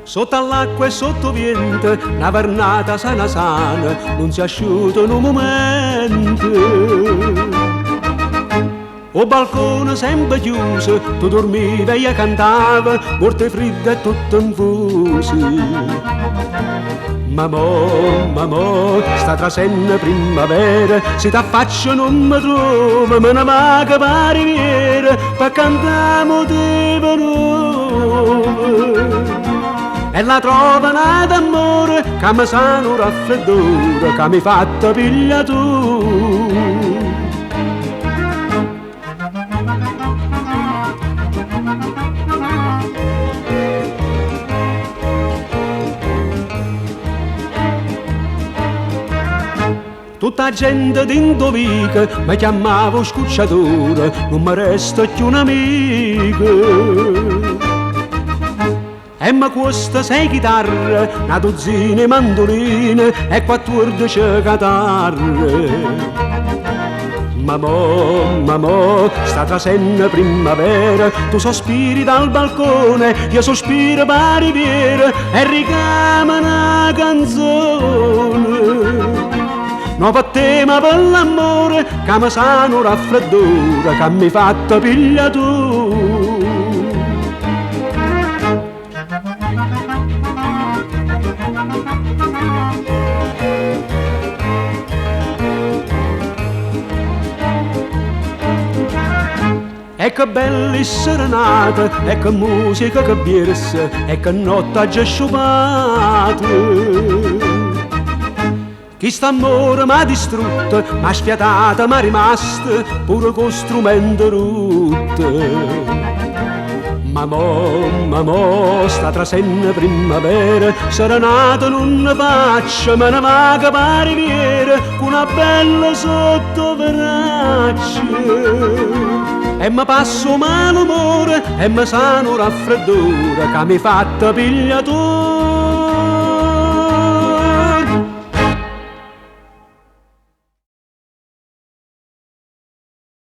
Sotto all'acqua e sotto vento, una vernata sana sana, non si asciuga in un momento. O balcone sempre chiuso, tu dormivi e io cantavo, morte fredda e tutto infuso. Mamma, sta trasenne primavera, se t'affaccio non mi trovo, me ne vaga per riviera, per cantare motivo nuovo. E la trova d'amore che mi sano raffreddore, che mi fatta piglia tu. Tutta gente d'indovica mi chiamavo scucciatore, non mi resta più un amico. E mi costa 6 chitarre, una dozzina di mandoline e 14 chitarre. Mamma, sta trasenne primavera, tu sospiri dal balcone, io sospiro per riviera e ricama una canzone. No per te ma per l'amore, che mi sano raffreddore, che mi fatta piglia tu. E che belle serenate, e che musica che versa, e che notte già sciupata. Chi sta amore m'ha distrutta, m'ha sfiatata, m'ha rimasta, pure con strumento rotto. Mamma, sta trasenne primavera, serenata non ne faccia, me ne vaga per riviera, con una bella sottoveraccia. E mi passo malumore, e mi sano raffreddore, che mi fatta piglia tu.